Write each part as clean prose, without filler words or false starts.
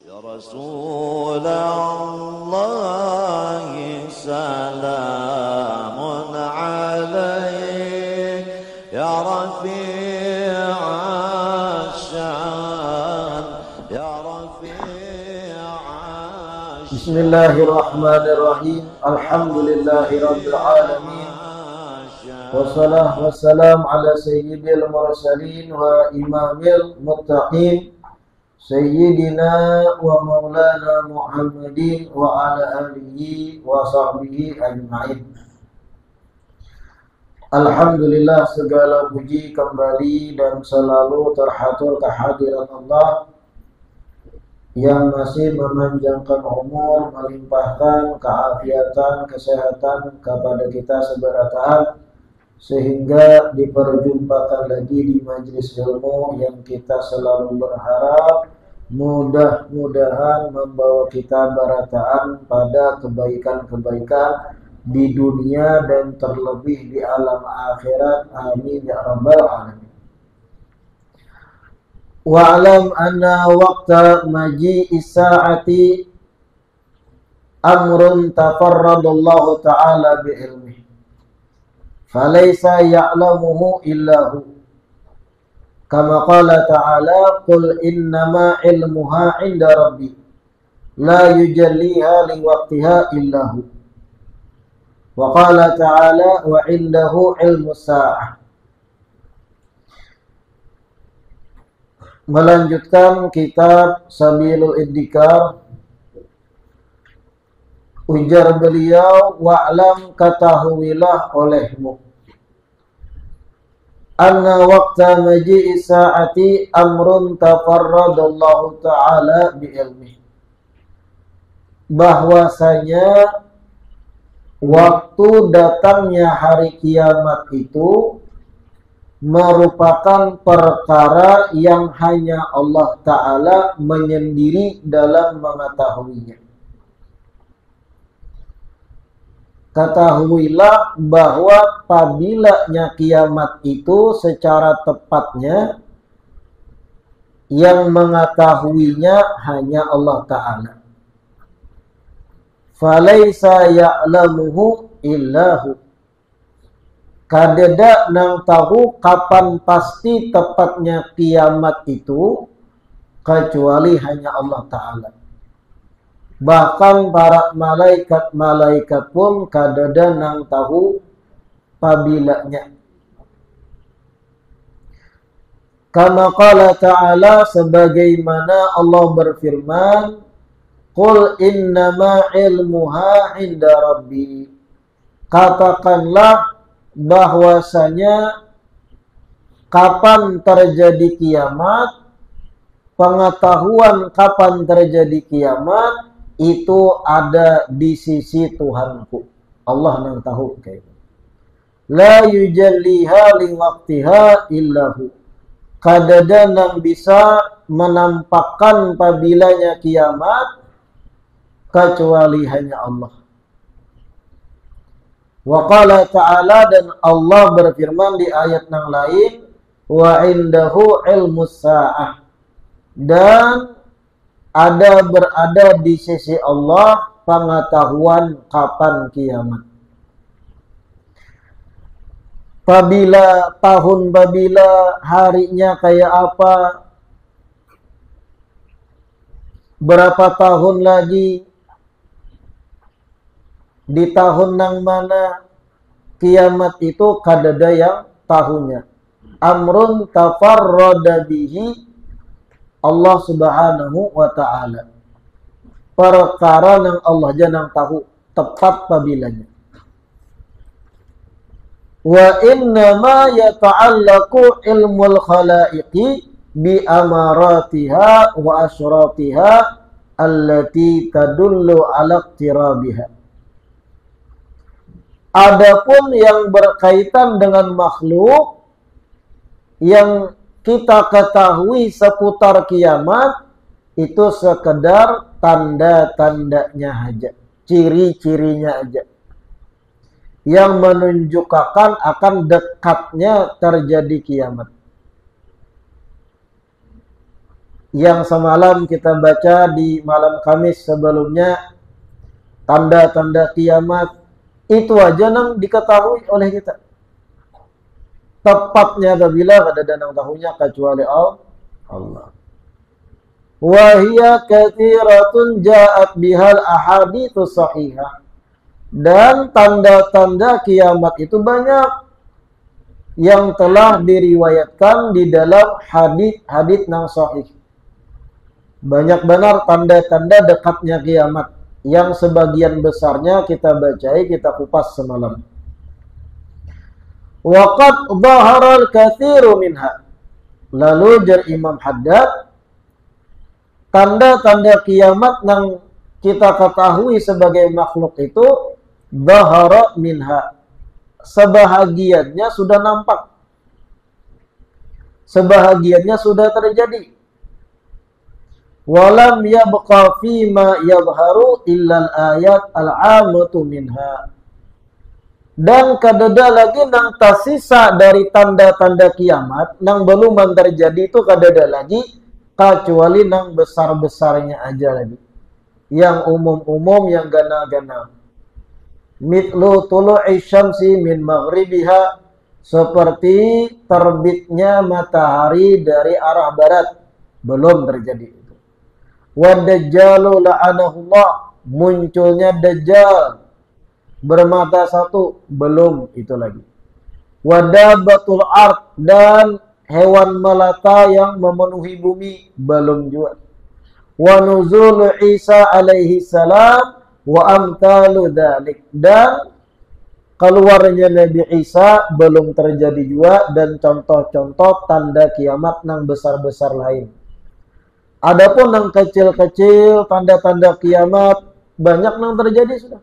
Ya Rasulullah salamun alaik ya rafi'asyan ya rafi'asyan. Bismillahirrahmanirrahim. Alhamdulillahirabbil alamin. Wassalatu wassalamu ala sayyidil mursalin wa imamil muttaqin sayyidina wa maulana Muhammadin wa ala alihi wa sahbihi ajma'in. Alhamdulillah, segala puji kembali dan selalu terhatur kehadiran Allah yang masih memanjangkan umur, melimpahkan keafiatan, kesehatan kepada kita seberataan, sehingga diperjumpakan lagi di majelis ilmu yang kita selalu berharap mudah-mudahan membawa kita berataan pada kebaikan-kebaikan di dunia dan terlebih di alam akhirat. Amin ya rabbal alamin. Wa'lam anna waqta maji'i sa'ati amrun tafarradallahu ta'ala bi'ilmihi falaysa ya'lamuhu illahu kama qala ta'ala qul innama ilmuha 'inda rabbi la yujalliha liwaqtiha illahu wa qala ta'ala wa 'indahu 'ilmus sa'ah. Melanjutkan kitab Sabilul Iddikar, ujar beliau, wa'lam, ketahuilah olehmu, anna waqta maji'i sa'ati amrun tafarradallahu ta'ala bi'ilmih, bahwasanya waktu datangnya hari kiamat itu merupakan perkara yang hanya Allah Ta'ala menyendiri dalam mengetahuinya. Ketahuilah bahwa apabila kiamat itu secara tepatnya yang mengetahuinya hanya Allah Ta'ala. Falaysa ya'lamuhu illahu, kadeda nang tahu kapan pasti tepatnya kiamat itu kecuali hanya Allah Ta'ala. Bahkan para malaikat-malaikat pun kadeda nang tahu pabilanya. Kama qala Ta'ala, sebagaimana Allah berfirman, qul innama ilmuha 'inda rabbi, katakanlah bahwasanya kapan terjadi kiamat, pengetahuan kapan terjadi kiamat itu ada di sisi Tuhanku. Allah yang tahu kayak gitu. La yujalliha liwaqtiha illahu, kadada nang bisa menampakkan pabilanya kiamat kecuali hanya Allah. Wa qala ta'ala, dan Allah berfirman di ayat yang lain, wa indahu ilmus sa'ah, dan berada di sisi Allah pengetahuan kapan kiamat. Babila harinya kayak apa, berapa tahun lagi, di tahun yang mana kiamat itu kadada yang tahunnya. Amrun tafarrada bihi Allah subhanahu wa ta'ala, perkara yang Allah jangan tahu tepat pabilanya. Wa innama yata'allaku ilmul khalaiqi bi amaratiha wa asyratiha allati tadullu ala iqtirabiha. Adapun yang berkaitan dengan makhluk yang kita ketahui seputar kiamat itu sekedar tanda-tandanya aja, ciri-cirinya aja, yang menunjukkan akan dekatnya terjadi kiamat. yang semalam kita baca di malam Kamis sebelumnya, tanda-tanda kiamat, itu aja nang diketahui oleh kita. Tepatnya apabila ada danang tahunya kecuali Allah. Wahia katsiratun ja'at bihal ahaditsu sahihah. Dan tanda-tanda kiamat itu banyak yang telah diriwayatkan di dalam hadis-hadis nang sahih. Banyak benar tanda-tanda dekatnya kiamat yang sebagian besarnya kita bacai, kita kupas semalam. Waqad dhahara al-katsiru minha. Lalu jar Imam Haddad, tanda-tanda kiamat yang kita ketahui sebagai makhluk itu dhahara minha. Sebahagiannya sudah nampak. Sebahagiannya sudah terjadi. Walam yabqa fima yadharu illa al-ayat al-'amatu minha. Dan kadada lagi nang tasisa dari tanda-tanda kiamat nang belum terjadi itu kadada lagi kecuali nang besar-besarnya aja lagi. Yang umum-umum, yang gana-gana. Mithlu tulu'i syamsi min maghribiha, seperti terbitnya matahari dari arah barat, belum terjadi itu. Wa dajjalu la'anahullah, munculnya dajjal bermata satu, belum itu lagi. Wa dabbatul ard, dan hewan melata yang memenuhi bumi, belum juga. Wa nuzulu Isa alaihi salam wa amtalu dzalik, dan keluarnya Nabi Isa belum terjadi juga, dan contoh-contoh tanda kiamat nang besar-besar lain. Adapun nang kecil-kecil tanda-tanda kiamat banyak nang terjadi sudah.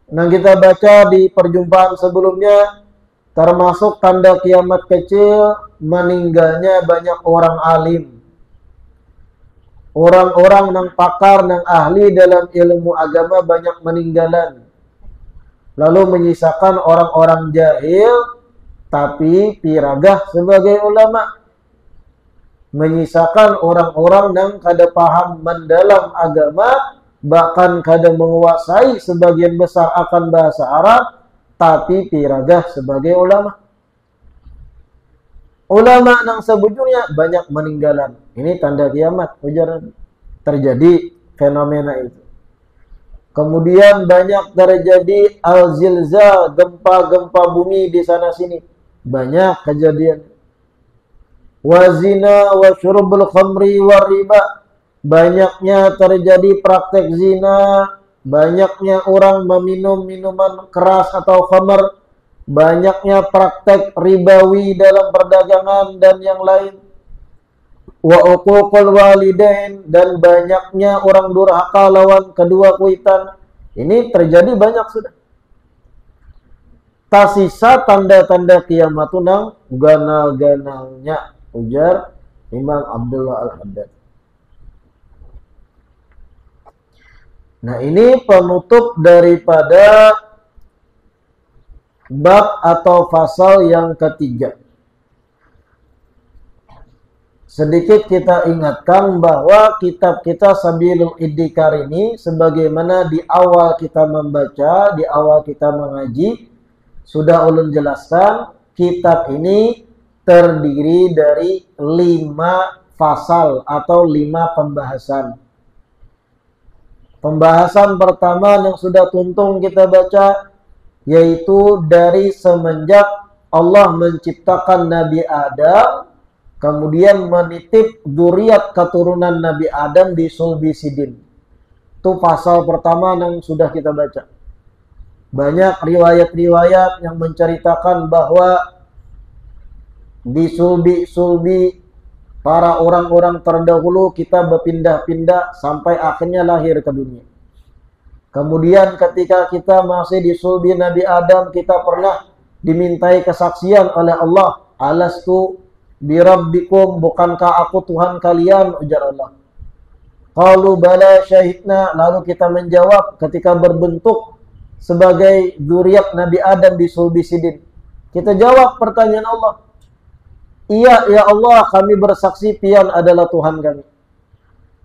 Nang kita baca di perjumpaan sebelumnya, termasuk tanda kiamat kecil meninggalnya banyak orang alim. Orang-orang nang pakar, nang ahli dalam ilmu agama banyak meninggalan. Lalu menyisakan orang-orang jahil tapi piragah sebagai ulama. Menyisakan orang-orang yang kada paham mendalam agama, bahkan kada menguasai sebagian besar akan bahasa Arab, tapi piragah sebagai ulama. Ulama yang sebujurnya banyak meninggalan. Ini tanda kiamat, ujar terjadi fenomena itu. Kemudian banyak terjadi al-zilzal, gempa-gempa bumi di sana sini. Banyak kejadian. Wazina wa syurbul khamri wa riba. Banyaknya terjadi praktek zina, banyaknya orang meminum minuman keras atau khamr, banyaknya praktek ribawi dalam perdagangan dan yang lain. Wa uququl walidain, dan banyaknya orang durhaka lawan kedua kuitan. Ini terjadi banyak sudah. Tasisa tanda-tanda kiamat nang gana-gananya, ujar Imam Abdullah Al-Haddad. Nah, ini penutup daripada bab atau fasal yang ketiga. Sedikit kita ingatkan bahwa kitab kita Sabilul Iddikar ini, sebagaimana di awal kita membaca, di awal kita mengaji, sudah ulun jelaskan, kitab ini terdiri dari 5 fasal atau 5 pembahasan. Pembahasan pertama yang sudah tuntung kita baca, yaitu dari semenjak Allah menciptakan Nabi Adam, kemudian menitip dzurriat keturunan Nabi Adam di sulbi Sidin. Itu pasal pertama yang sudah kita baca. Banyak riwayat-riwayat yang menceritakan bahwa di sulbi-sulbi para orang-orang terdahulu kita berpindah-pindah sampai akhirnya lahir ke dunia. Kemudian ketika kita masih di sulbi Nabi Adam, kita pernah dimintai kesaksian oleh Allah. Alastu birabbikum, bukankah aku Tuhan kalian, ujar Allah. Qalu bala syahidna, lalu kita menjawab ketika berbentuk sebagai dzurriat Nabi Adam di sulbi Sidin. Kita jawab pertanyaan Allah. iya ya Allah, kami bersaksi Pian adalah Tuhan kami.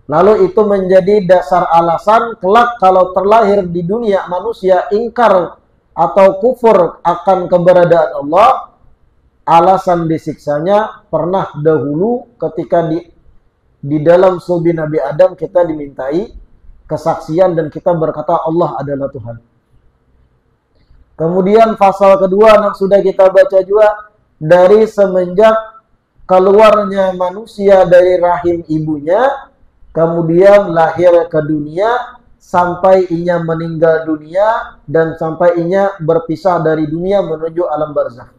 Lalu itu menjadi dasar alasan kelak kalau terlahir di dunia manusia ingkar atau kufur akan keberadaan Allah, alasan disiksanya pernah dahulu ketika di dalam sulbi Nabi Adam kita dimintai kesaksian dan kita berkata Allah adalah Tuhan. Kemudian pasal kedua yang sudah kita baca juga, dari semenjak keluarnya manusia dari rahim ibunya, kemudian lahir ke dunia, sampai inya meninggal dunia, dan sampai inya berpisah dari dunia menuju alam barzakh.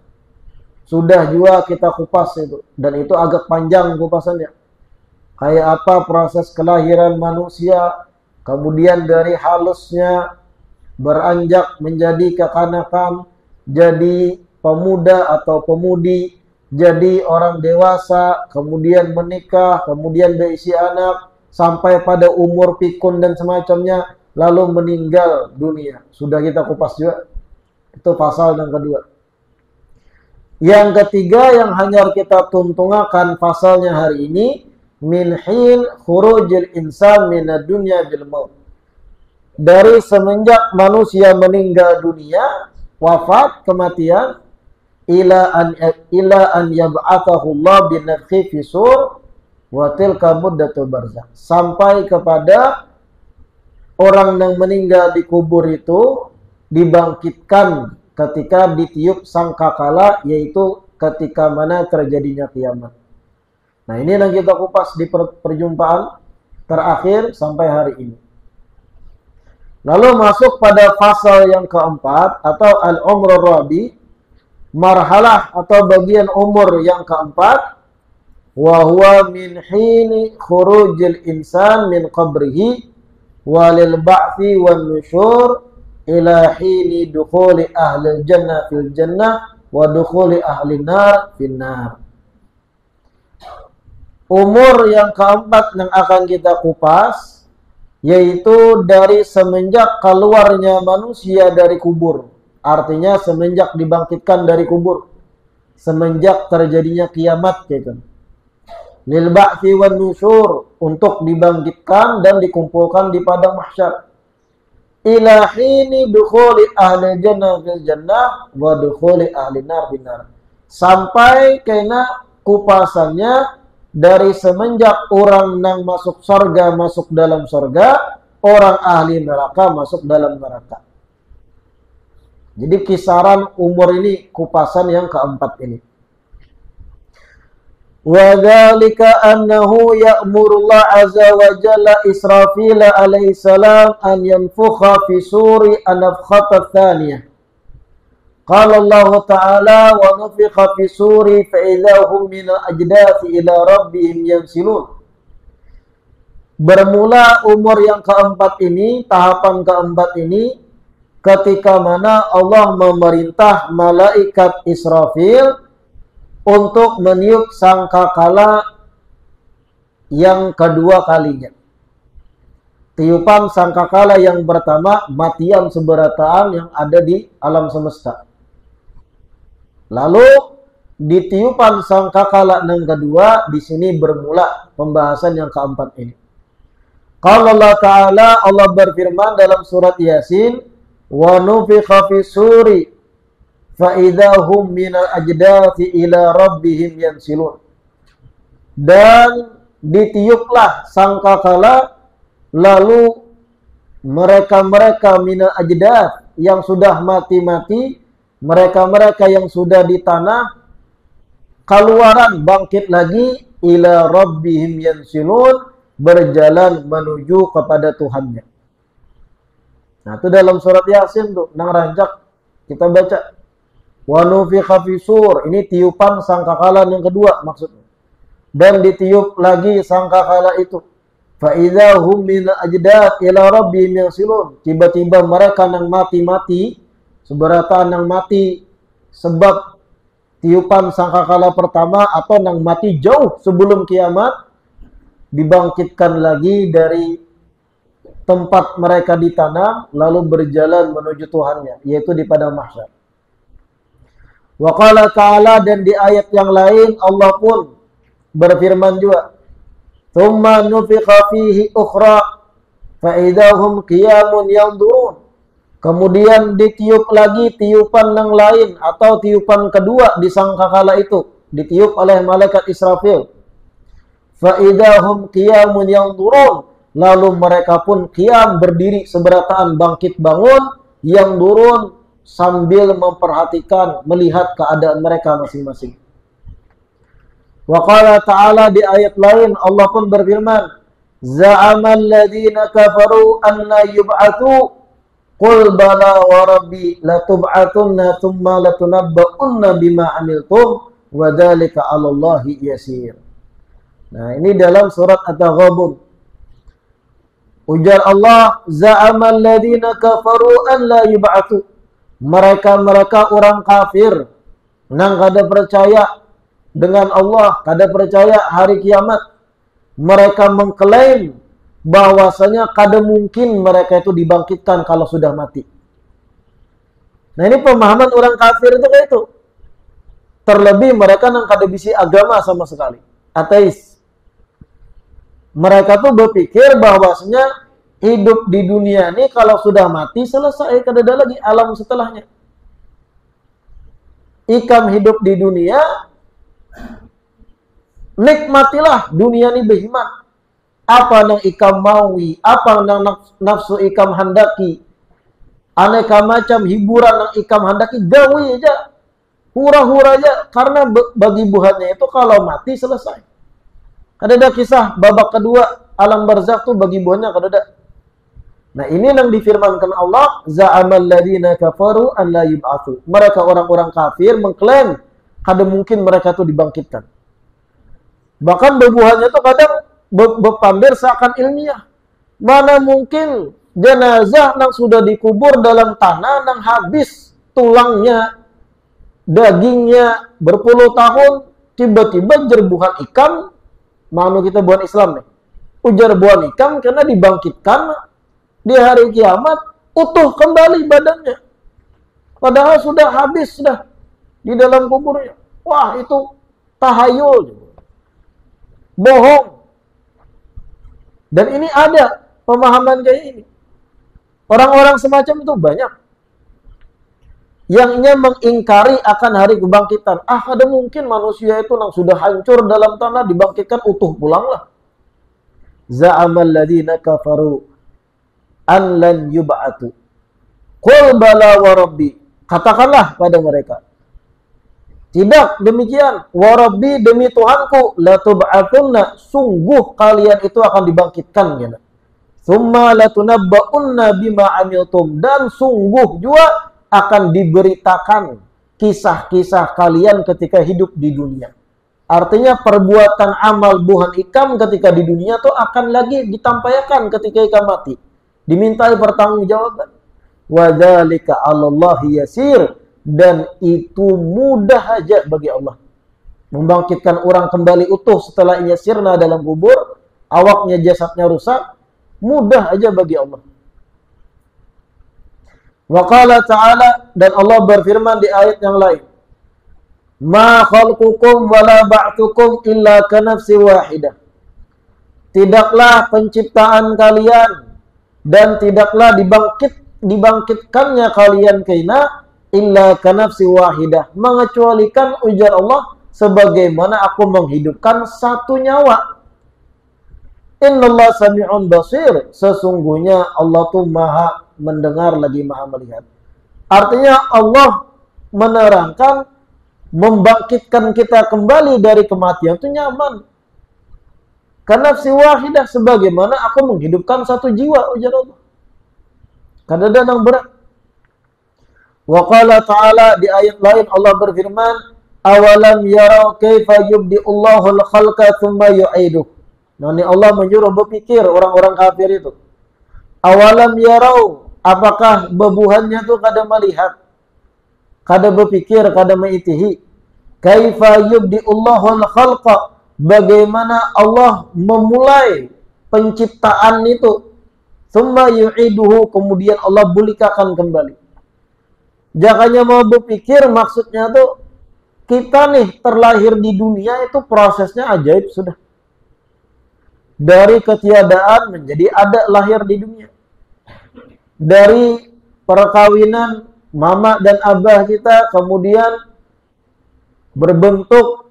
Sudah juga kita kupas itu, dan itu agak panjang kupasannya. Kayak apa proses kelahiran manusia, kemudian dari halusnya beranjak menjadi kekanakan, jadi pemuda atau pemudi, jadi orang dewasa, kemudian menikah, kemudian berisi anak, sampai pada umur pikun dan semacamnya, lalu meninggal dunia. Sudah kita kupas juga. Itu pasal yang kedua. Yang ketiga yang hanya kita tuntungakan pasalnya hari ini, min hin khurujil insan minad dunya bil maut. Dari semenjak manusia meninggal dunia, wafat, kematian, ila an yab'athahu Allah binafkhi fi sur wa tilka muddatul barzakh, sampai kepada orang yang meninggal di kubur itu dibangkitkan ketika ditiup sangkakala, yaitu ketika mana terjadinya kiamat. Nah, ini yang kita kupas di perjumpaan terakhir sampai hari ini. Lalu masuk pada pasal yang keempat atau al-umrur rabi, marhalah atau bagian umur yang keempat, wa huwa min hini khurujil insan min qabrihi walil ba'thi wan nusyur ila hini dukhuli ahli jannah fil jannah wa dukhuli ahli nar fil nar. Umur yang keempat yang akan kita kupas yaitu dari semenjak keluarnya manusia dari kubur. Artinya semenjak dibangkitkan dari kubur. Semenjak terjadinya kiamat, gitu. Lil ba'thi wan nusyur, untuk dibangkitkan dan dikumpulkan di padang mahsyar. Ila hini dukhuli ahli jannah fil jannah wa dukhuli ahli nar fil nar. Sampai kena kupasannya dari semenjak orang yang masuk surga masuk dalam surga, orang ahli neraka masuk dalam neraka. Jadi kisaran umur ini kupasan yang keempat ini. Wa dzalika annahu ya'murullah azza wa jalla Israfil alaihi salam an yanfukha fi suri an-nafkhata tsaniyah. Qala Allah Ta'ala wa nufikha fi suri fa idza hum min al-ajdathi ila rabbihim yansilun. Bermula umur yang keempat ini, tahapan keempat ini, ketika mana Allah memerintah malaikat Israfil untuk meniup sangkakala yang kedua kalinya. Tiupan sangkakala yang pertama, matian seberataan yang ada di alam semesta. Lalu di tiupan sangkakala yang kedua, di sini bermula pembahasan yang keempat ini. Qala Allah Ta'ala, Allah berfirman dalam surat Yasin, wa nufikha fi suri fa idza hum minal ajdathi ila rabbihim yansilun. Dan ditiuplah sangkakala, lalu mereka-mereka minal ajdath yang sudah mati-mati, mereka-mereka yang sudah di tanah, keluaran bangkit lagi, ila rabbihim yansilun, berjalan menuju kepada Tuhannya. Nah, itu dalam surat Yasin tuh, nang ranjak kita baca. Wa nufikha fi sur, ini tiupan sangkakala yang kedua maksudnya. Dan ditiup lagi sangkakala itu. Fa idza hum min ajdath ila rabbihim yansilun. Tiba-tiba mereka nang mati-mati, seberataan yang mati sebab tiupan sangkakala pertama atau yang mati jauh sebelum kiamat, dibangkitkan lagi dari tempat mereka ditanam lalu berjalan menuju Tuhannya, yaitu di padang mahsyar. Wa qala ta'ala, dan di ayat yang lain Allah pun berfirman juga, "Tsumma nufikha fihi ukhra fa idahum qiyamun yanzurun." Kemudian ditiup lagi tiupan yang lain atau tiupan kedua di sangkakala itu, ditiup oleh malaikat Israfil. Fa idahum qiyamun yanzurun, lalu mereka pun qiyam, berdiri seberataan, bangkit bangun, yang turun sambil memperhatikan, melihat keadaan mereka masing-masing. Wa qala ta'ala, di ayat lain Allah pun berfirman, "Za'amal ladzina kafaru anna yub'atsu qul bala wa rabbi latub'atunna thumma latunabba'unna bima 'amiltum wa dzalika 'alallahi yasir." Nah, ini dalam surat At-Taghabun. Ujar Allah, "Za'amal ladzina kafaru an la yub'atsu." Mereka orang kafir nang kada percaya dengan Allah, kada percaya hari kiamat. Mereka mengklaim bahwasanya kada mungkin mereka itu dibangkitkan kalau sudah mati. Nah, ini pemahaman orang kafir itu kayak itu. Terlebih mereka nang kada bisi agama sama sekali, ateis. Mereka tuh berpikir bahwasanya hidup di dunia ini kalau sudah mati selesai, kada ada lagi alam setelahnya. Ikam hidup di dunia, nikmatilah dunia ini behimat. Apa yang ikam maui, apa yang nafsu ikam handaki, aneka macam hiburan yang ikam handaki, gawi aja, hura-hura aja, karena bagi buhannya itu kalau mati selesai. Ada kisah babak kedua alam barzakh tuh bagi buahnya kada ada. Nah, ini yang difirmankan Allah, "Za'amal ladzina kafaru an la yub'atsu." Mereka orang-orang kafir mengklaim kada mungkin mereka itu dibangkitkan. Bahkan bebuhannya itu kadang berpamer seakan ilmiah. Mana mungkin jenazah yang sudah dikubur dalam tanah, yang habis tulangnya, dagingnya berpuluh tahun, tiba-tiba jerbuhan ikam, mana kita buat Islam nih, ujar buah ikam karena dibangkitkan di hari kiamat, utuh kembali badannya. Padahal sudah habis, sudah di dalam kuburnya. Wah, itu tahayul. Bohong. Dan ini ada pemahaman kayak ini. Orang-orang semacam itu banyak. Yang ingin mengingkari akan hari kebangkitan. Ada mungkin manusia itu yang sudah hancur dalam tanah dibangkitkan utuh pulanglah. Za'amal ladzina kafaru an lan yub'atu. Qul bala wa rabbi. Katakanlah pada mereka, tidak demikian. Wa rabbi, demi Tuhanku, la tub'atunna, sungguh kalian itu akan dibangkitkan gitu. Tsumma latunabba'unna bima 'amiltum, dan sungguh juga akan diberitakan kisah-kisah kalian ketika hidup di dunia. Artinya perbuatan amal buhan ikam ketika di dunia itu akan lagi ditampaikan ketika ikam mati. Dimintai pertanggungjawaban. Wa dzalika 'alallahi yasir, dan itu mudah aja bagi Allah. Membangkitkan orang kembali utuh setelah ia sirna dalam kubur, awaknya jasadnya rusak, mudah aja bagi Allah. Wa qala ta'ala, dan Allah berfirman di ayat yang lain, "Ma khalqukum wala ba'thukum illa kanafsi wahidah." Tidaklah penciptaan kalian dan tidaklah dibangkitkannya kalian kaina illa kanafsi wahidah, mengecualikan, ujar Allah, sebagaimana aku menghidupkan satu nyawa. Innallaha sami'un basir, sesungguhnya Allah tuh maha mendengar lagi maha melihat. Artinya Allah menerangkan membangkitkan kita kembali dari kematian itu nyaman. Kanafsi wahidah, sebagaimana aku menghidupkan satu jiwa, ujar Allah. Kada ada yang berat. Wa qala ta'ala, di ayat lain Allah berfirman, "Awalam yarau kaifa yubdi'ullahu al-khalqa tsumma yu'iduh." Nah, ini Allah menyuruh berpikir orang-orang kafir itu. Awalam yarau, apakah bebuhannya itu kada melihat, kada berpikir, kada mengitihi. Kaifa yubdi'ullahu al-khalqa, bagaimana Allah memulai penciptaan itu. Tsumma yu'iduhu, kemudian Allah bulikakan kembali. Jangannya mau berpikir, maksudnya tuh kita nih terlahir di dunia itu prosesnya ajaib sudah. Dari ketiadaan menjadi ada lahir di dunia. Dari perkawinan mama dan abah kita kemudian berbentuk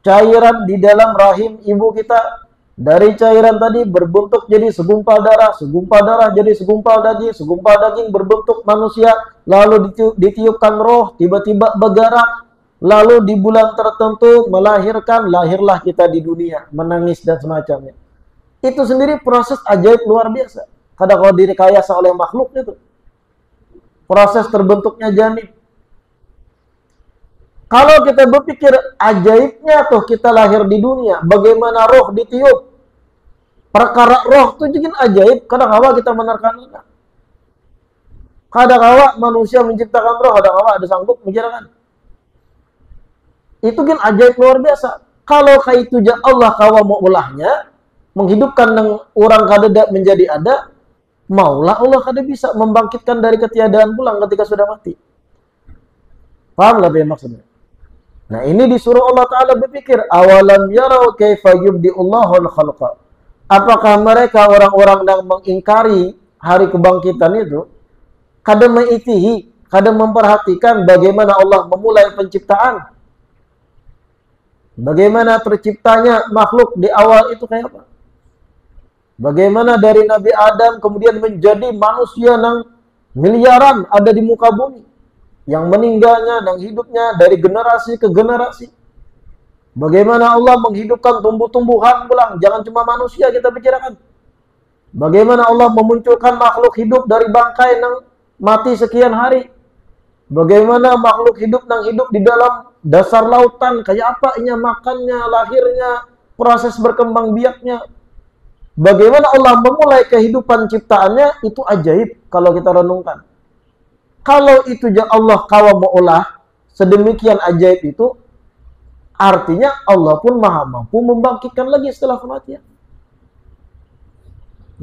cairan di dalam rahim ibu kita. Dari cairan tadi berbentuk jadi segumpal darah jadi segumpal daging berbentuk manusia, lalu ditiupkan roh, tiba-tiba bergerak, lalu di bulan tertentu melahirkan, lahirlah kita di dunia, menangis dan semacamnya. Itu sendiri proses ajaib luar biasa. Kadang kalau direkayasa oleh makhluk itu. Proses terbentuknya janin. Kalau kita berpikir ajaibnya tuh kita lahir di dunia, bagaimana roh ditiup. Perkara roh itu juga ajaib, kadang-kadang kita menerka-nerka. Kadang-kadang manusia menciptakan roh, kadang-kadang ada sanggup menciptakan. Itu kan ajaib luar biasa. Kalau kayak itu Allah kawa mau ulahnya, menghidupkan orang kadeda menjadi ada, maulah Allah kada bisa membangkitkan dari ketiadaan pulang ketika sudah mati. Paham lah maksudnya? Nah ini disuruh Allah Ta'ala berpikir, awalam yarau kaifa yubdi'ullahul khalqa. Apakah mereka orang-orang yang mengingkari hari kebangkitan itu, kada mengitihi, kada memperhatikan bagaimana Allah memulai penciptaan. Bagaimana terciptanya makhluk di awal itu kayak apa? Bagaimana dari Nabi Adam kemudian menjadi manusia yang miliaran ada di muka bumi. Yang meninggalnya dan hidupnya dari generasi ke generasi. Bagaimana Allah menghidupkan tumbuh-tumbuhan pulang. Jangan cuma manusia kita pikirkan. Bagaimana Allah memunculkan makhluk hidup dari bangkai yang mati sekian hari. Bagaimana makhluk hidup yang hidup di dalam dasar lautan. Kayak apa inya makannya, lahirnya, proses berkembang biaknya. Bagaimana Allah memulai kehidupan ciptaannya, itu ajaib kalau kita renungkan. Kalau itu Allah kawa maulah sedemikian ajaib itu, artinya Allah pun maha mampu membangkitkan lagi setelah kematian.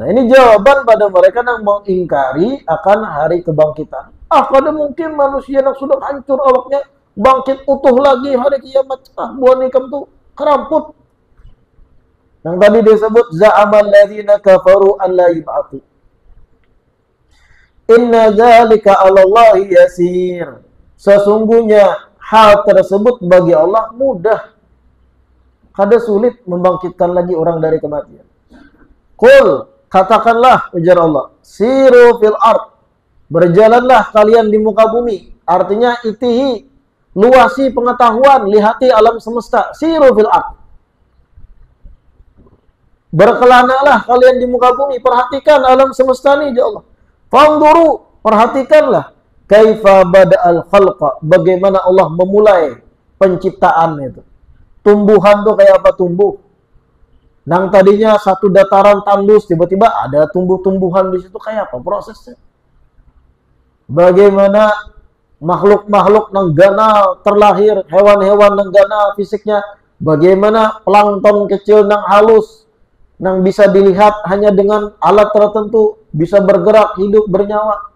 Nah ini jawaban pada mereka yang mengingkari akan hari kebangkitan. Kada mungkin manusia yang sudah hancur awaknya bangkit utuh lagi hari kiamat. Buah nikam tuh keramput. Yang tadi disebut za'amal ladzina kafaru an la yub'atsu. Inna dzalika 'alallahi yasir. Sesungguhnya hal tersebut bagi Allah mudah. Kada sulit membangkitkan lagi orang dari kematian. Qul, katakanlah ujar Allah, siru fil ard. Berjalanlah kalian di muka bumi. Artinya itihi, luasi pengetahuan, lihati alam semesta. Siru fil ard. Berkelanalah kalian di muka bumi, perhatikan alam semesta ini ya Allah. Fanduru, perhatikanlah kaifa bada'al khalqa, bagaimana Allah memulai penciptaan itu. Tumbuhan tuh kayak apa tumbuh? Yang tadinya satu dataran tandus, tiba-tiba ada tumbuh-tumbuhan di situ, kayak apa prosesnya? Bagaimana makhluk-makhluk yang ganal terlahir, hewan-hewan yang ganal fisiknya, bagaimana plankton kecil yang halus, yang bisa dilihat hanya dengan alat tertentu, bisa bergerak, hidup, bernyawa.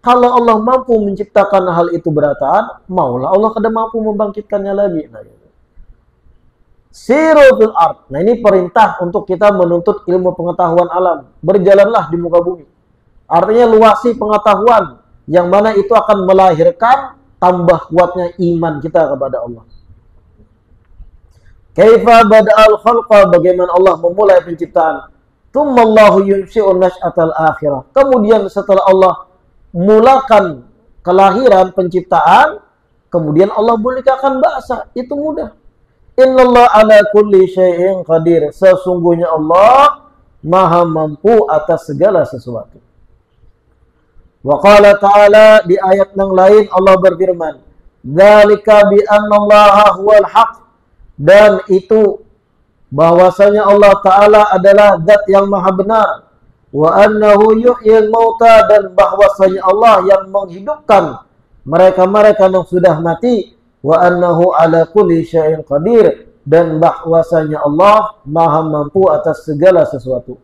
Kalau Allah mampu menciptakan hal itu berataan, maulah Allah kada mampu membangkitkannya lagi. Siru fil ard. Nah ini perintah untuk kita menuntut ilmu pengetahuan alam. Berjalanlah di muka bumi. Artinya luasi pengetahuan, yang mana itu akan melahirkan tambah kuatnya iman kita kepada Allah. Kaifa bada'al khalqa, bagaimana Allah memulai penciptaan. Tsummallahu yunshi'un nash'atal akhirah. Kemudian setelah Allah mulakan kelahiran penciptaan, kemudian Allah bolehkan bahasa. Itu mudah. Innallaha ala kulli syai'in qadir. Sesungguhnya Allah maha mampu atas segala sesuatu. Wa qala ta'ala, di ayat yang lain Allah berfirman, dzalika bi annallaha huwal haq. Dan itu bahwasanya Allah Ta'ala adalah zat yang maha benar. Wa annahu yuhyil mauta, dan bahwasanya Allah yang menghidupkan mereka-mereka yang sudah mati. Wa annahu ala kulli syai'in qadir, dan bahwasanya Allah maha mampu atas segala sesuatu.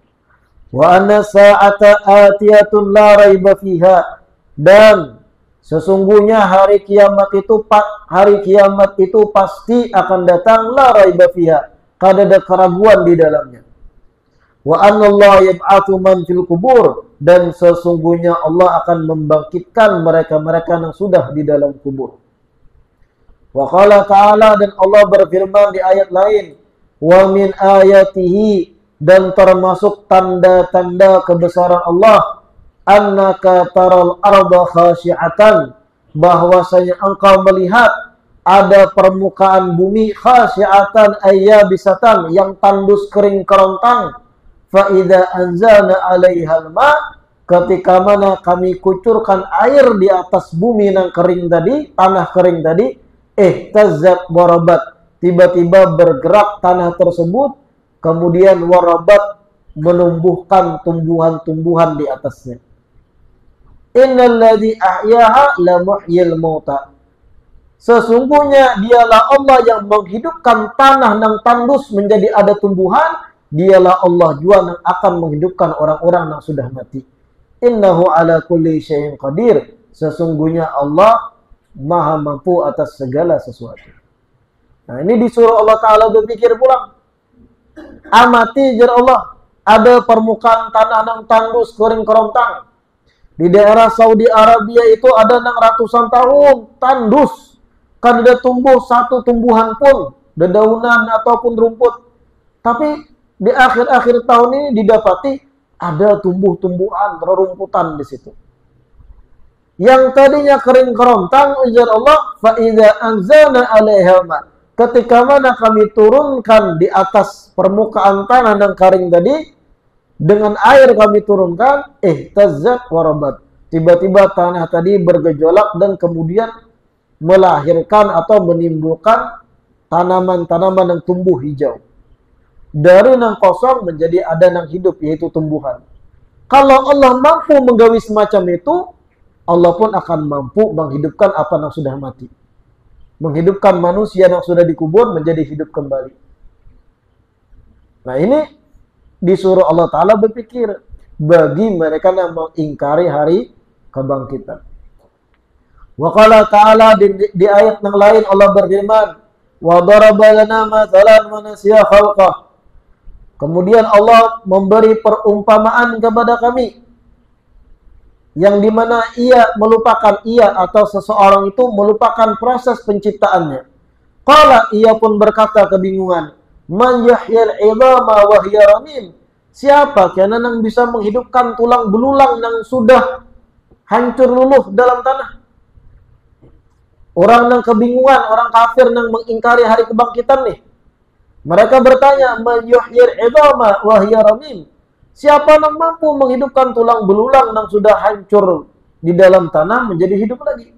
Wa anna sa'ata atiyatun la raiba fiha, dan Sesungguhnya hari kiamat itu pasti akan datang, la raiba fiha, kada ada keraguan di dalamnya. Wa anallaha yab'atsu man fil kubur, dan sesungguhnya Allah akan membangkitkan mereka-mereka yang sudah di dalam kubur. Wa qala ta'ala, dan Allah berfirman di ayat lain, wa min ayatihi, dan termasuk tanda-tanda kebesaran Allah, annaka taral arda khasyi'atan, bahwasanya engkau melihat ada permukaan bumi khasyi'atan ayyabisatan, yang tandus kering kerontang. Fa idza anzalna 'alaihal ma, ketika mana kami kucurkan air di atas bumi yang kering tadi, tanah kering tadi, ihtazzat warabat, tiba-tiba bergerak tanah tersebut, kemudian warabat, menumbuhkan tumbuhan-tumbuhan di atasnya. Innalladzi ahyaha la muhyil mauta, sesungguhnya dialah Allah yang menghidupkan tanah yang tandus menjadi ada tumbuhan. Dialah Allah juga yang akan menghidupkan orang-orang yang sudah mati. Innahu ala kulli syai'in qadir, sesungguhnya Allah maha mampu atas segala sesuatu. Nah, ini disuruh Allah Ta'ala berpikir pulang. Amati jar Allah, ada permukaan tanah yang tandus kering kerontang. Di daerah Saudi Arabia itu ada yang ratusan tahun tandus, kan ada tumbuh satu tumbuhan pun, dedaunan ataupun rumput. Tapi di akhir-akhir tahun ini didapati ada tumbuh-tumbuhan, rerumputan di situ. Yang tadinya kering kerontang, ujar Allah, fa idza anzalna 'alaiha ma, ketika mana kami turunkan di atas permukaan tanah yang kering tadi, dengan air kami turunkan, ihtazzat warabat, tiba-tiba tanah tadi bergejolak dan kemudian melahirkan atau menimbulkan tanaman-tanaman yang tumbuh hijau. Dari yang kosong menjadi ada yang hidup, yaitu tumbuhan. Kalau Allah mampu menggawi semacam itu, Allah pun akan mampu menghidupkan apa yang sudah mati. Menghidupkan manusia yang sudah dikubur menjadi hidup kembali. Nah, ini disuruh Allah Ta'ala berpikir bagi mereka yang mengingkari hari kebangkitan. Wa qala ta'ala, di ayat yang lain Allah berfirman, wa daraba lana mathalan wa nasiya khalqah. Kemudian Allah memberi perumpamaan kepada kami, yang dimana ia atau seseorang itu melupakan proses penciptaannya. Qala, ia pun berkata kebingungan, man yahyal 'idhama wa hiya ramim, siapa yang bisa menghidupkan tulang belulang yang sudah hancur luluh dalam tanah? Orang yang kebingungan, orang kafir yang mengingkari hari kebangkitan nih. Mereka bertanya, man yuhyil 'idhama wa hiya ramim, siapa yang mampu menghidupkan tulang belulang yang sudah hancur di dalam tanah menjadi hidup lagi?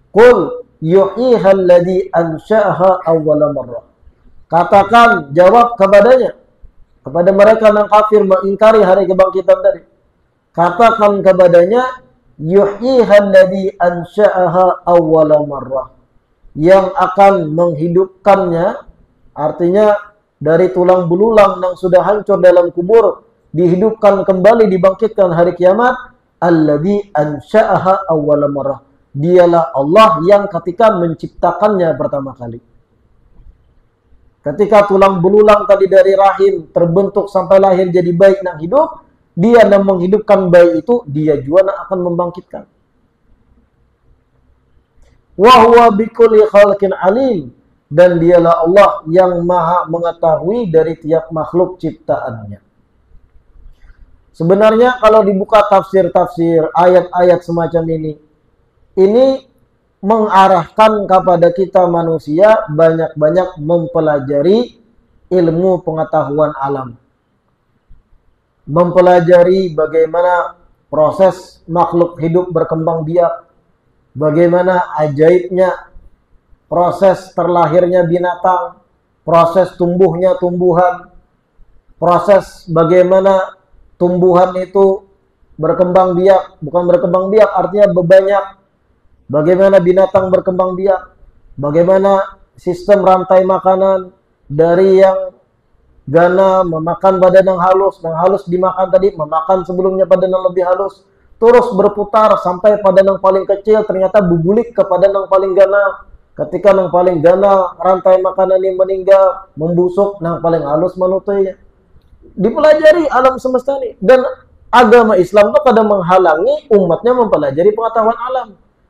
Qul yuhyihal ladzi ansha'aha awwala marrah. Katakan, jawab kepadanya, kepada mereka yang kafir mengingkari hari kebangkitan tadi. Katakan kepadanya, yuhyihal ladzi ansha'aha awwala marrah, yang akan menghidupkannya, artinya dari tulang belulang yang sudah hancur dalam kubur, dihidupkan kembali, dibangkitkan hari kiamat. Alladzi ansha'aha awwala marrah, dialah Allah yang ketika menciptakannya pertama kali. Ketika tulang belulang tadi dari rahim terbentuk sampai lahir jadi bayi yang hidup, dia yang menghidupkan bayi itu, dia juga yang akan membangkitkan. Wa huwa bikulli khalqin alim, dan dialah Allah yang maha mengetahui dari tiap makhluk ciptaannya. Sebenarnya kalau dibuka tafsir-tafsir ayat-ayat semacam ini mengarahkan kepada kita manusia banyak-banyak mempelajari ilmu pengetahuan alam. Mempelajari bagaimana proses makhluk hidup berkembang biak, bagaimana ajaibnya proses terlahirnya binatang, proses tumbuhnya tumbuhan, proses bagaimana tumbuhan itu berkembang biak, bukan berkembang biak artinya berbanyak, bagaimana binatang berkembang biak, bagaimana sistem rantai makanan dari yang gana memakan badan yang halus dimakan tadi, memakan sebelumnya badan yang lebih halus, terus berputar sampai pada yang paling kecil ternyata bubulik kepada yang paling ganal. Ketika yang paling ganal rantai makanan yang meninggal membusuk, yang paling halus manutnya. Dipelajari alam semesta ini, dan agama Islam itu kadang menghalangi umatnya mempelajari pengetahuan alam.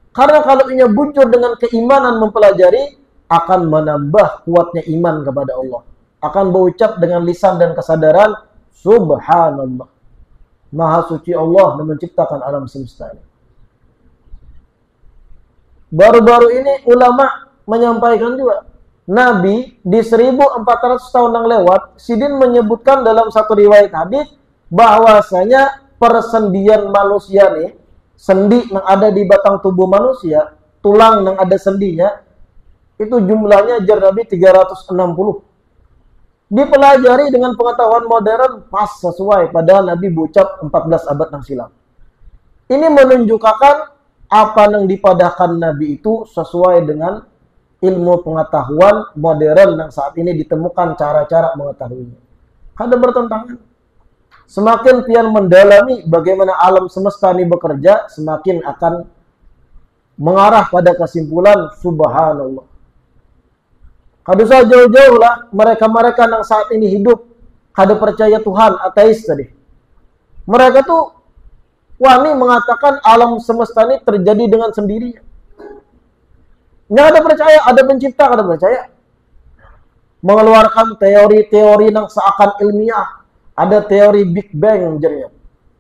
Karena kalau ia bujur dengan keimanan mempelajari, akan menambah kuatnya iman kepada Allah. Akan berucap dengan lisan dan kesadaran, Subhanallah. Maha suci Allah yang menciptakan alam semesta ini. Baru-baru ini ulama menyampaikan juga, Nabi di 1400 tahun yang lewat, Sidin menyebutkan dalam satu riwayat hadis bahwasanya persendian manusia nih, sendi yang ada di batang tubuh manusia, tulang yang ada sendinya, itu jumlahnya jar Nabi 360. Dipelajari dengan pengetahuan modern pas sesuai, padahal Nabi berucap 14 abad yang silam. Ini menunjukkan apa yang dipadahkan Nabi itu sesuai dengan ilmu pengetahuan modern yang saat ini ditemukan cara-cara mengetahuinya. Kada bertentangan. Semakin pian mendalami bagaimana alam semesta ini bekerja, semakin akan mengarah pada kesimpulan Subhanallah. Kada usah jauh-jauh lah mereka-mereka yang saat ini hidup kada percaya Tuhan, ateis tadi. Mereka tuh wani mengatakan alam semesta ini terjadi dengan sendirinya. Nggak ada percaya, ada pencipta, kada percaya. Mengeluarkan teori-teori yang seakan ilmiah. Ada teori Big Bang jadinya.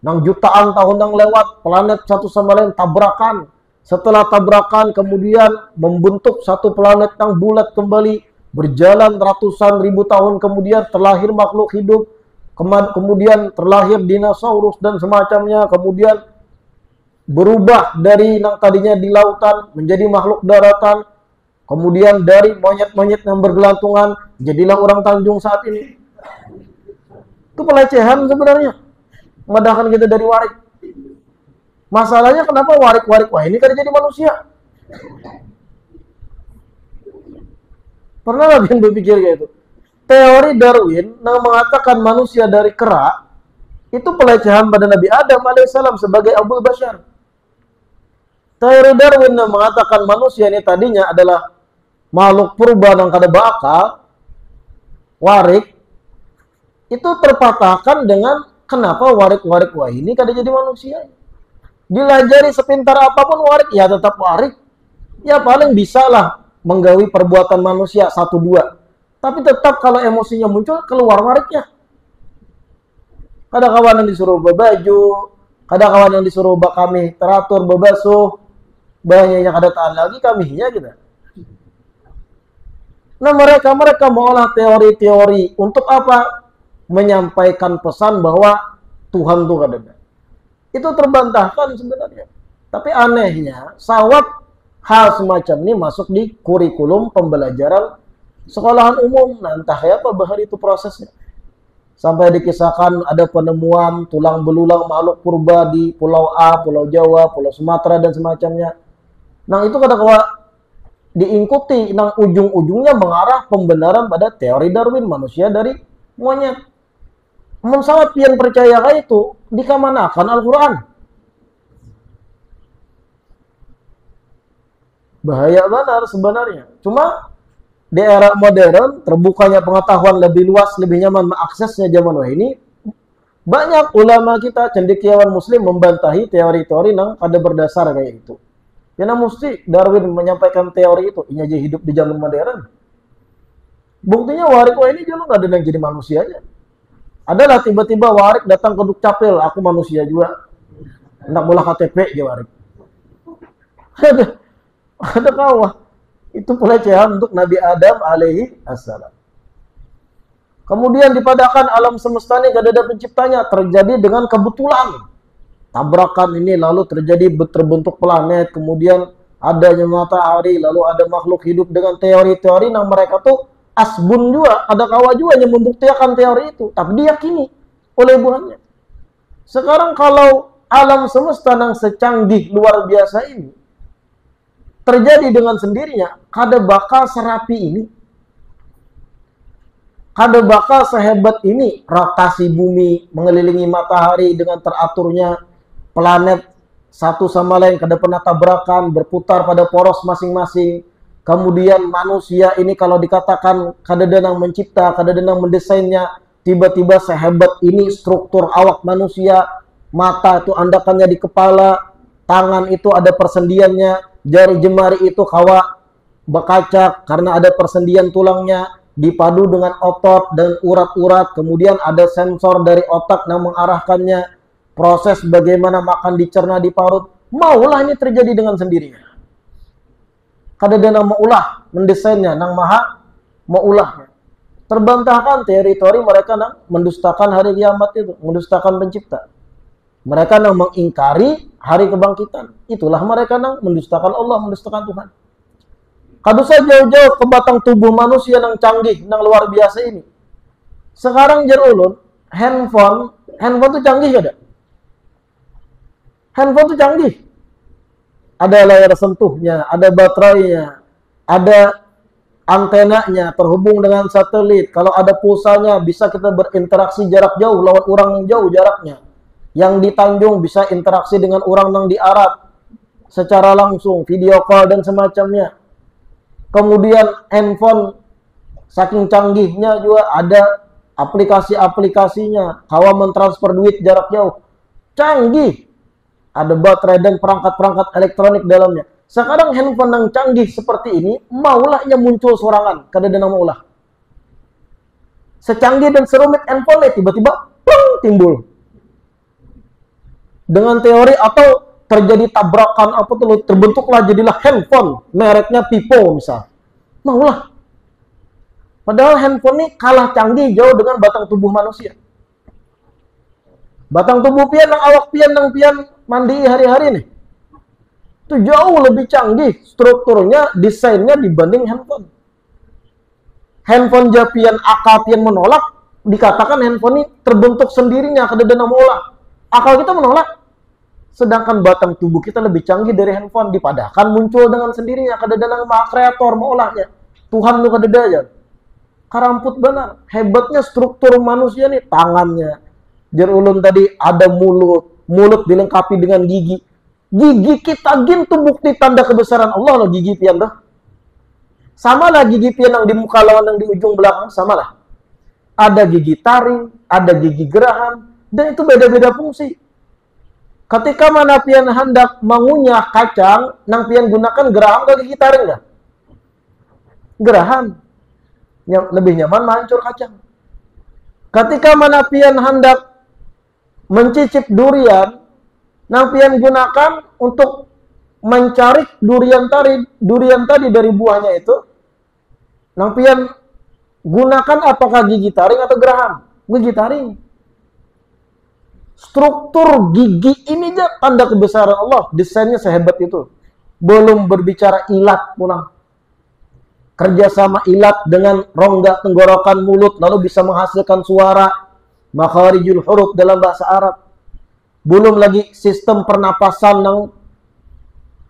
Nang jutaan tahun yang lewat, planet satu sama lain tabrakan. Setelah tabrakan kemudian membentuk satu planet yang bulat kembali. Berjalan ratusan ribu tahun kemudian terlahir makhluk hidup. Kemudian terlahir dinosaurus dan semacamnya. Kemudian berubah dari yang tadinya di lautan menjadi makhluk daratan. Kemudian dari monyet-monyet yang bergelantungan jadilah orang Tanjung saat ini. Itu pelecehan sebenarnya. Medahkan kita dari warik. Masalahnya kenapa warik-warik? Wah, ini kan jadi manusia. Pernah nggak yang berpikir kayak itu? Teori Darwin yang mengatakan manusia dari kera itu pelecehan pada Nabi Adam alaihissalam sebagai Abul Bashar. Teori Darwin yang mengatakan manusia ini tadinya adalah makhluk purba yang kada bakal warik, itu terpatahkan dengan kenapa warik-warik wah ini kada jadi manusia. Dilajari sepintar apapun warik, ya tetap warik. Ya paling bisa lah menggawi perbuatan manusia 1-2. Tapi tetap kalau emosinya muncul, keluar wariknya. Kada kawan yang disuruh berbaju, kada kawan yang disuruh kami teratur berbasuh, banyaknya kada tahan lagi kaminya kita. Nah mereka mengolah teori-teori untuk apa? Menyampaikan pesan bahwa Tuhan itu kada ada. Itu terbantahkan sebenarnya. Tapi anehnya, sawat hal semacam ini masuk di kurikulum pembelajaran sekolahan umum. Nah, entah ya apa bahar itu prosesnya. Sampai dikisahkan ada penemuan tulang belulang makhluk purba di Pulau A, Pulau Jawa, Pulau Sumatera dan semacamnya. Nah, itu kadang-kadang diikuti, yang ujung-ujungnya mengarah pembenaran pada teori Darwin, manusia dari monyet. Sangat pian percaya kayak itu, dikamanakan Al-Quran. Bahaya benar sebenarnya. Cuma di era modern, terbukanya pengetahuan lebih luas, lebih nyaman mengaksesnya zaman wah ini, banyak ulama kita, cendekiawan muslim membantahi teori-teori yang ada berdasar kayak itu. Karena mesti Darwin menyampaikan teori itu, ini aja hidup di zaman modern. Buktinya warik wah ini jangan nggak ada yang jadi manusia aja. Adalah tiba-tiba warik datang ke Dukcapil, aku manusia juga. Hendak bola KTP dia warik. Ada kawah. Itu pelecehan untuk Nabi Adam alaihi assalam. Kemudian dipadahkan alam semesta ini gak ada penciptanya, terjadi dengan kebetulan. Tabrakan ini lalu terjadi terbentuk planet, kemudian adanya matahari, lalu ada makhluk hidup dengan teori-teori yang mereka tuh asbun juga, ada kawa juga yang membuktikan teori itu, tapi diyakini oleh buahnya. Sekarang kalau alam semesta yang secanggih luar biasa ini terjadi dengan sendirinya, kada bakal serapi ini, kada bakal sehebat ini rotasi bumi mengelilingi matahari dengan teraturnya planet satu sama lain, kada pernah tabrakan, berputar pada poros masing-masing. Kemudian manusia ini kalau dikatakan kada denang mencipta, kada denang mendesainnya, tiba-tiba sehebat ini struktur awak manusia, mata itu andakannya di kepala, tangan itu ada persendiannya, jari jemari itu kawa bekacak karena ada persendian tulangnya, dipadu dengan otot dan urat-urat, kemudian ada sensor dari otak yang mengarahkannya, proses bagaimana makan dicerna di parut, maulah ini terjadi dengan sendirinya. Kada ada nang maulah mendesainnya, nang maha maulahnya. Terbantahkan teori-teori mereka nang mendustakan hari kiamat itu, mendustakan pencipta. Mereka nang mengingkari hari kebangkitan. Itulah mereka nang mendustakan Allah, mendustakan Tuhan. Kadusa jauh-jauh ke batang tubuh manusia nang canggih, nang luar biasa ini. Sekarang jar ulun, handphone tuh canggih kada? Handphone tuh canggih. Ada layar sentuhnya, ada baterainya, ada antenanya, terhubung dengan satelit. Kalau ada pulsanya, bisa kita berinteraksi jarak jauh lawan orang yang jauh jaraknya. Yang di Tanjung bisa interaksi dengan orang yang di Arab secara langsung, video call dan semacamnya. Kemudian handphone saking canggihnya juga ada aplikasi-aplikasinya, kawan mentransfer duit jarak jauh. Canggih. Ada baterai dan perangkat-perangkat elektronik dalamnya. Sekarang handphone yang canggih seperti ini, maulahnya muncul sorangan. Kada ada maulah. Secanggih dan serumit handphone tiba-tiba plung, timbul. Dengan teori atau terjadi tabrakan apa tuh, terbentuklah jadilah handphone. Mereknya Vivo misal. Maulah. Padahal handphone ini kalah canggih jauh dengan batang tubuh manusia. Batang tubuh pian nang awak pian nang pian mandi hari-hari nih. Itu jauh lebih canggih strukturnya, desainnya dibanding handphone. Handphone japian akal pian menolak, dikatakan handphone ini terbentuk sendirinya, kada ada maulah. Akal kita menolak. Sedangkan batang tubuh kita lebih canggih dari handphone, dipadahkan muncul dengan sendirinya, kada ada maha kreator maulahnya. Tuhan lu kada ada. Karamput benar. Hebatnya struktur manusia nih, tangannya. Jar ulun tadi ada mulut dilengkapi dengan gigi. Gigi kita gin tuh bukti tanda kebesaran Allah loh, gigi pian dah. Sama lah gigi pian yang di muka lawan yang di ujung belakang, sama lah. Ada gigi taring, ada gigi geraham, dan itu beda-beda fungsi. Ketika mana pian hendak mengunyah kacang, nang pian gunakan geraham ke gigi taring dah? Geraham. Lebih nyaman mancur kacang. Ketika mana pian hendak mencicip durian, nang pian gunakan untuk mencari durian tadi dari buahnya itu, nang pian gunakan apakah gigi taring atau geraham? Gigi taring. Struktur gigi ini aja tanda kebesaran Allah, desainnya sehebat itu. Belum berbicara ilat pulang. Kerjasama ilat dengan rongga tenggorokan mulut, lalu bisa menghasilkan suara, makharijul huruf dalam bahasa Arab. Belum lagi sistem pernapasan yang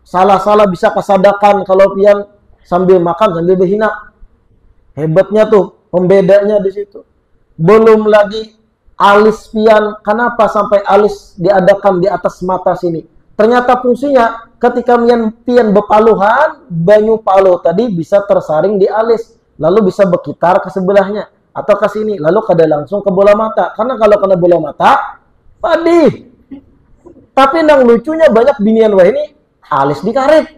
salah-salah bisa kesadakan kalau pian sambil makan sambil berhina. Hebatnya tuh pembedanya di situ. Belum lagi alis pian, kenapa sampai alis diadakan di atas mata sini? Ternyata fungsinya ketika pian bepaluhan, banyu palu tadi bisa tersaring di alis, lalu bisa berkitar ke sebelahnya atau ke sini, lalu kada langsung ke bola mata. Karena kalau kena bola mata, padih. Tapi yang lucunya banyak binian wah ini alis dikarit.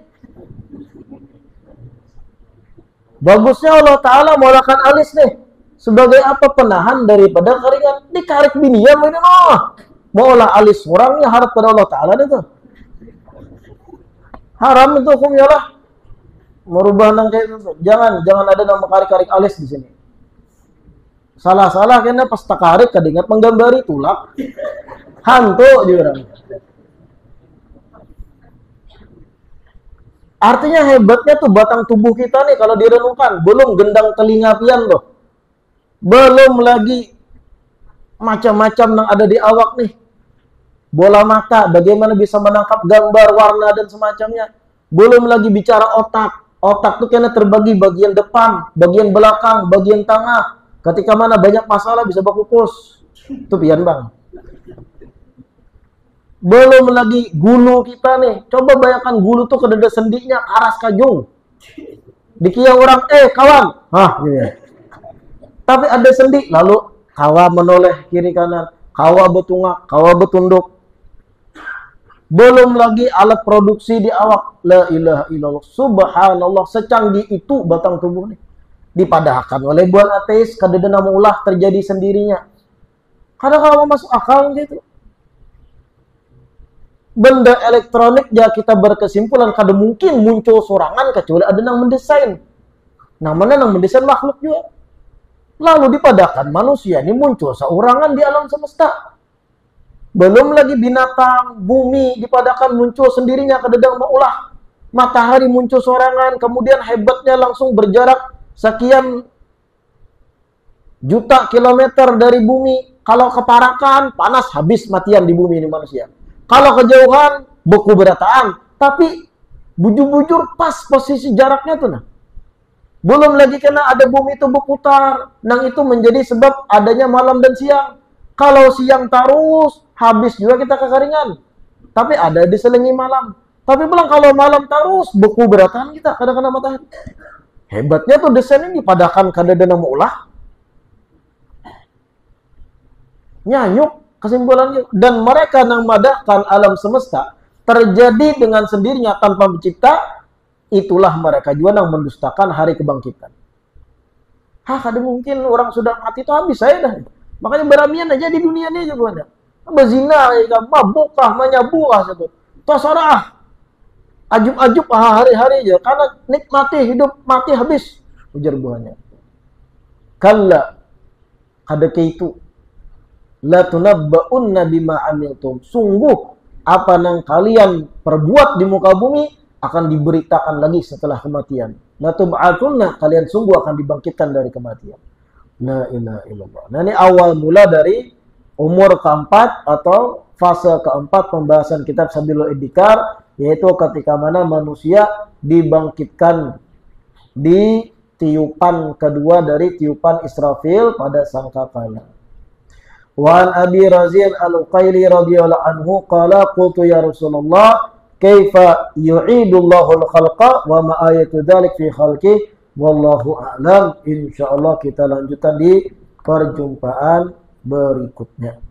Bagusnya Allah Ta'ala mulakan alis nih sebagai apa? Penahan daripada keringat. Dikarit binian wah ini maulah alis orangnya harap pada Allah Ta'ala itu. Haram itu hukumnya lah. Merubah nang kayak itu. Jangan ada nama karik-karik alis di sini. Salah-salah kena pas takarik kadingat menggambari tulak. Hantu diorang. Artinya hebatnya tuh batang tubuh kita nih kalau direnungkan. Belum gendang telinga pian loh. Belum lagi macam-macam yang ada di awak nih. Bola mata, bagaimana bisa menangkap gambar, warna, dan semacamnya. Belum lagi bicara otak. Otak tuh kena terbagi bagian depan, bagian belakang, bagian tengah. Ketika mana banyak masalah bisa berkukus. Itu pian bang. Belum lagi gulu kita nih. Coba bayangkan gulu tuh kedada sendinya aras kajung. Dikia orang, kawan. Hah, gitu ya. Tapi ada sendi, lalu kawa menoleh kiri kanan, kawa betungak, kawa betunduk. Belum lagi alat produksi di awak. La ilaha illallah. Subhanallah, secanggih itu batang tubuh nih. Dipadahkan oleh buan ateis, kadada nama ulah terjadi sendirinya. Kadang kalau masuk akal gitu. Benda elektronik ya kita berkesimpulan kada mungkin muncul sorangan kecuali ada yang mendesain. Namanya yang mendesain makhluk juga. Lalu dipadahkan manusia ini muncul seorangan di alam semesta. Belum lagi binatang, bumi dipadahkan muncul sendirinya kadang maulah. Matahari muncul sorangan, kemudian hebatnya langsung berjarak sekian juta kilometer dari bumi. Kalau keparakan, panas habis matian di bumi ini manusia. Kalau kejauhan, beku berataan. Tapi bujur-bujur pas posisi jaraknya tuh nah. Belum lagi karena ada bumi itu berputar. Nang itu menjadi sebab adanya malam dan siang. Kalau siang terus, habis juga kita kekeringan. Tapi ada diselingi malam. Tapi pulang kalau malam terus, beku berataan kita kadang-kadang matahari. Hebatnya tuh desain ini padahkan kadang-kadang nama ulah. Nyanyuk. Kesimpulannya, dan mereka yang madahkan alam semesta terjadi dengan sendirinya tanpa mencipta, itulah mereka juga yang mendustakan hari kebangkitan. Kada mungkin orang sudah mati itu habis saya dah. Makanya beramian aja di dunia ini juga ada. Berzina, mabukah, menyabuah satu. Tosarah, ajub-ajub hari-hari aja. Karena nikmati hidup, mati habis. Ujar buahnya. Kalla, kada itu. La tunabba'unna bima amiltum. Sungguh apa yang kalian perbuat di muka bumi akan diberitakan lagi setelah kematian. La tub'atsunna, kalian sungguh akan dibangkitkan dari kematian. La ilaha illallah. Nah, ini awal mula dari umur keempat atau fase keempat pembahasan kitab Sabilul Iddikar, yaitu ketika mana manusia dibangkitkan di tiupan kedua dari tiupan Israfil pada sangkakala. Wa an Abi Razin Al-Uqaili radhiyallahu anhu qala qultu ya Rasulullah kaifa yu'idullahu al-khalqa wa ma ayatu dzalik fi khalqi wallahu a'lam. Insyaallah kita lanjutkan di perjumpaan berikutnya.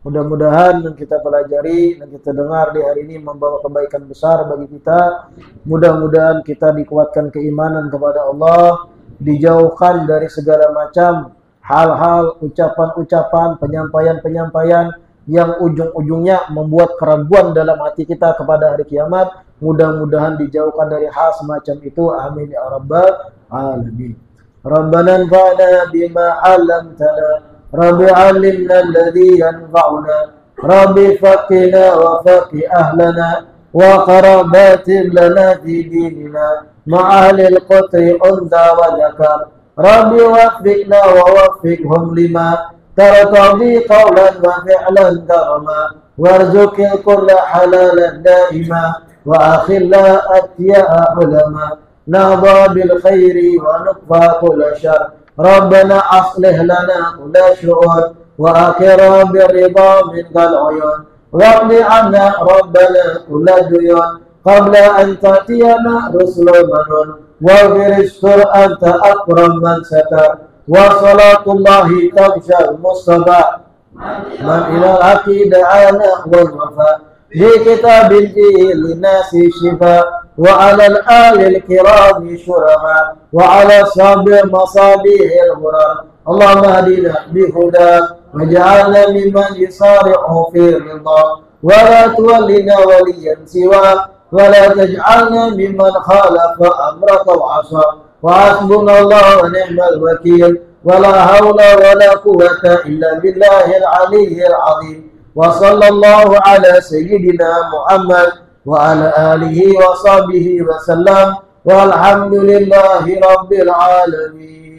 Mudah-mudahan yang kita pelajari dan kita dengar di hari ini membawa kebaikan besar bagi kita. Mudah-mudahan kita dikuatkan keimanan kepada Allah, dijauhkan dari segala macam hal-hal, ucapan-ucapan, penyampaian-penyampaian yang ujung-ujungnya membuat keraguan dalam hati kita kepada hari kiamat. Mudah-mudahan dijauhkan dari hal semacam itu. Amin ya rabbal alamin. Rabbana anfa'na bima 'allamtana, Rabbi 'allimna alladhi yanfa'una, Rabbi faqina wa faqi ahlana wa qarabatin lana fi dinina ma'alil qatri unza wa zakar. Rabbi wafiqna wa wafiqhum lima taratabi qawlan wa fi'lan karama warzuqil kulla halalan daima wa akhilla atya'a ulama nahda bil khairi wa nukfa kulla syar. Rabbana aslih lana kulla syu'un wa akhira birrida min kal'uyun waqdi anna Rabbana kulla duyun qabla an ta'tiyana rusulun manun waghfir istur anta akram man satar wa salatullahi tabshal mustafa man ilal aqidah ana wal wafa di kitabin linasi shifa wa alal alil kirami syurama wa ala sabir masabihil hurar. Allahumma hadina bihuda waj'alna mimman yusari'u fi ridha wa la tuwallina waliyan siwa ولا تجعلنا ممن خالف أمرك وعصى وحسبنا الله ونعم الوكيل ولا حول ولا قوة إلا بالله العلي العظيم وصلى الله على سيدنا محمد وعلى آله وصحبه وسلم والحمد لله رب العالمين.